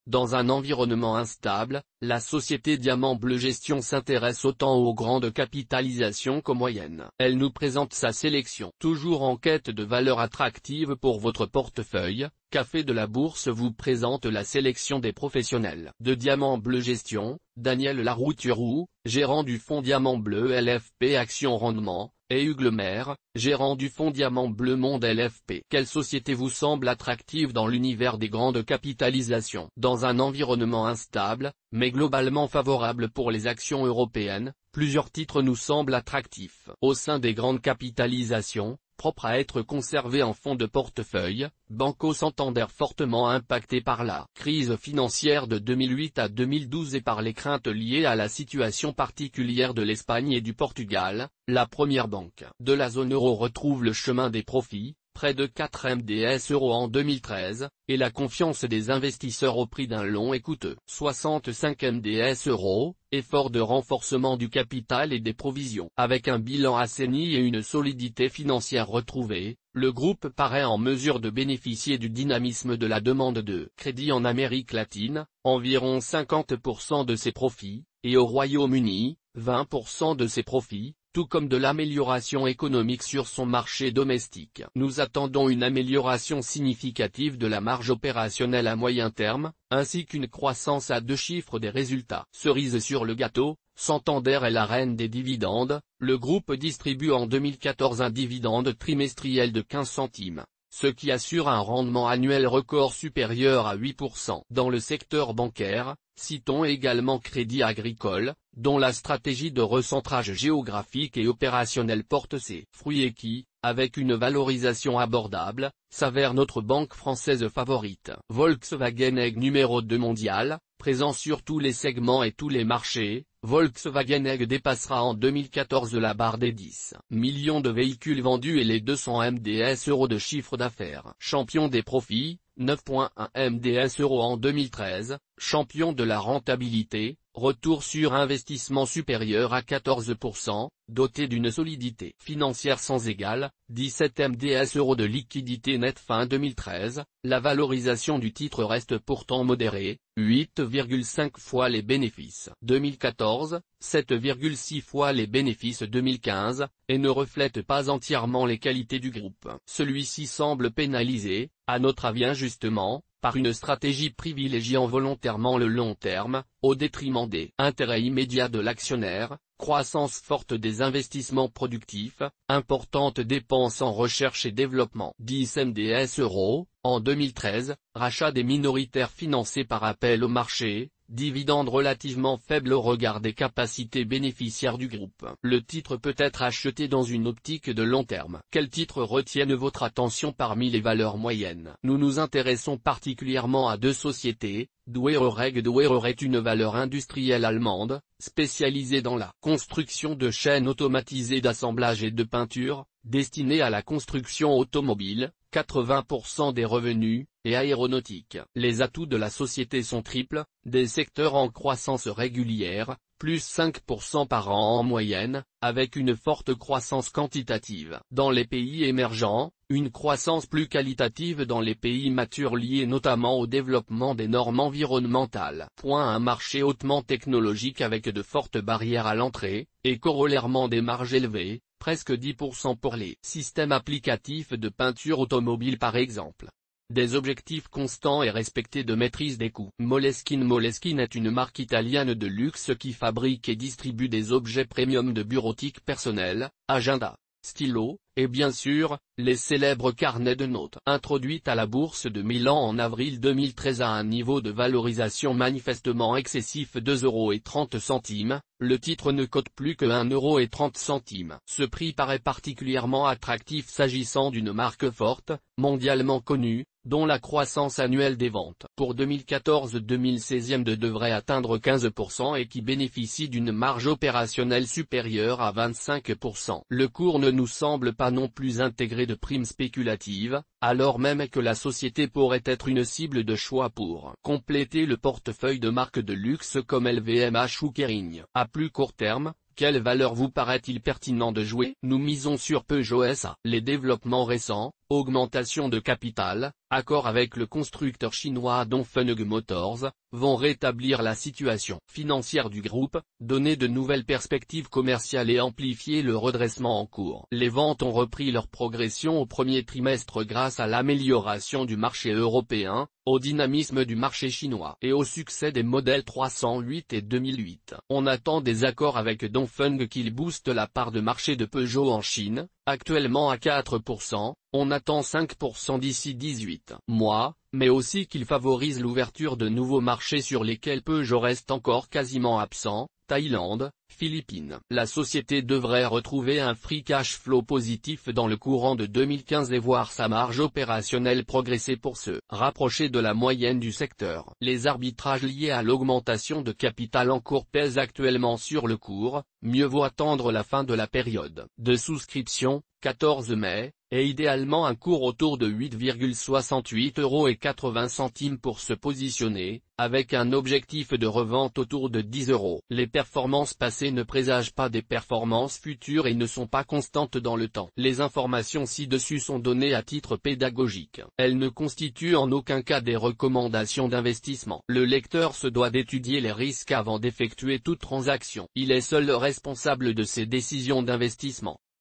Dans un environnement instable, la société Diamant Bleu Gestion s'intéresse autant aux grandes capitalisations qu'aux moyennes. Elle nous présente sa sélection. Toujours en quête de valeurs attractives pour votre portefeuille, Café de la Bourse vous présente la sélection des professionnels de Diamant Bleu Gestion. Daniel Larouturou, gérant du fonds Diamant Bleu LFP Action Rendement, et Hugues Lemaire, gérant du fonds Diamant Bleu Monde LFP. Quelle société vous semble attractive dans l'univers des grandes capitalisations? Dans un environnement instable, mais globalement favorable pour les actions européennes, plusieurs titres nous semblent attractifs. Au sein des grandes capitalisations, propres à être conservés en fonds de portefeuille, Banco Santander fortement impacté par la crise financière de 2008 à 2012 et par les craintes liées à la situation particulière de l'Espagne et du Portugal, la première banque de la zone euro retrouve le chemin des profits, près de 4 MDS € en 2013, et la confiance des investisseurs au prix d'un long et coûteux 65 MDS €, effort de renforcement du capital et des provisions. Avec un bilan assaini et une solidité financière retrouvée, le groupe paraît en mesure de bénéficier du dynamisme de la demande de crédit en Amérique latine, environ 50% de ses profits, et au Royaume-Uni, 20% de ses profits, tout comme de l'amélioration économique sur son marché domestique. Nous attendons une amélioration significative de la marge opérationnelle à moyen terme, ainsi qu'une croissance à deux chiffres des résultats. Cerise sur le gâteau, Santander est la reine des dividendes. Le groupe distribue en 2014 un dividende trimestriel de 15 centimes, ce qui assure un rendement annuel record supérieur à 8%. Dans le secteur bancaire, citons également Crédit Agricole, dont la stratégie de recentrage géographique et opérationnel porte ses fruits et qui, avec une valorisation abordable, s'avère notre banque française favorite. Volkswagen AG numéro 2 mondial, présent sur tous les segments et tous les marchés, Volkswagen AG dépassera en 2014 la barre des 10 millions de véhicules vendus et les 200 MDS € de chiffre d'affaires. Champion des profits, 9,1 MDS € en 2013, champion de la rentabilité, retour sur investissement supérieur à 14%, doté d'une solidité financière sans égale, 17 MDS € de liquidité nette fin 2013, la valorisation du titre reste pourtant modérée, 8,5 fois les bénéfices 2014, 7,6 fois les bénéfices 2015, et ne reflète pas entièrement les qualités du groupe. Celui-ci semble pénalisé, à notre avis injustement, par une stratégie privilégiant volontairement le long terme, au détriment des intérêts immédiats de l'actionnaire, croissance forte des investissements productifs, importantes dépenses en recherche et développement. 10 MDS € en 2013, rachat des minoritaires financés par appel au marché, dividende relativement faible au regard des capacités bénéficiaires du groupe. Le titre peut être acheté dans une optique de long terme. Quels titres retiennent votre attention parmi les valeurs moyennes? Nous nous intéressons particulièrement à deux sociétés. Dwerereg est une valeur industrielle allemande, spécialisée dans la construction de chaînes automatisées d'assemblage et de peinture, destinée à la construction automobile, 80% des revenus, et aéronautique. Les atouts de la société sont triples, des secteurs en croissance régulière, plus 5% par an en moyenne, avec une forte croissance quantitative. Dans les pays émergents, une croissance plus qualitative dans les pays matures liée notamment au développement des normes environnementales. Un marché hautement technologique avec de fortes barrières à l'entrée, et corollairement des marges élevées, presque 10% pour les systèmes applicatifs de peinture automobile par exemple. Des objectifs constants et respectés de maîtrise des coûts. Moleskine est une marque italienne de luxe qui fabrique et distribue des objets premium de bureautique personnelle, agenda, stylo, et bien sûr, les célèbres carnets de notes. Introduite à la bourse de Milan en avril 2013 à un niveau de valorisation manifestement excessif 2,30 €, le titre ne cote plus que 1,30 €. Ce prix paraît particulièrement attractif s'agissant d'une marque forte, mondialement connue, dont la croissance annuelle des ventes pour 2014-2016 devrait atteindre 15% et qui bénéficie d'une marge opérationnelle supérieure à 25%. Le cours ne nous semble pas non plus intégré de primes spéculatives, alors même que la société pourrait être une cible de choix pour compléter le portefeuille de marques de luxe comme LVMH ou Kering. À plus court terme, quelle valeur vous paraît-il pertinent de jouer? Nous misons sur Peugeot SA. Les développements récents, augmentation de capital, accord avec le constructeur chinois Dongfeng Motors, vont rétablir la situation financière du groupe, donner de nouvelles perspectives commerciales et amplifier le redressement en cours. Les ventes ont repris leur progression au premier trimestre grâce à l'amélioration du marché européen, au dynamisme du marché chinois et au succès des modèles 308 et 2008. On attend des accords avec Dongfeng qui boostent la part de marché de Peugeot en Chine, actuellement à 4%, on attend 5% d'ici 18 mois, mais aussi qu'il favorise l'ouverture de nouveaux marchés sur lesquels Peugeot reste encore quasiment absent, Thaïlande, Philippines. La société devrait retrouver un free cash flow positif dans le courant de 2015 et voir sa marge opérationnelle progresser pour se rapprocher de la moyenne du secteur. Les arbitrages liés à l'augmentation de capital en cours pèsent actuellement sur le cours, mieux vaut attendre la fin de la période de souscription, 14 mai, et idéalement un cours autour de 8,68 € pour se positionner, avec un objectif de revente autour de 10 €. Les performances passées ne présagent pas des performances futures et ne sont pas constantes dans le temps. Les informations ci-dessus sont données à titre pédagogique. Elles ne constituent en aucun cas des recommandations d'investissement. Le lecteur se doit d'étudier les risques avant d'effectuer toute transaction. Il est seul responsable de ses décisions d'investissement.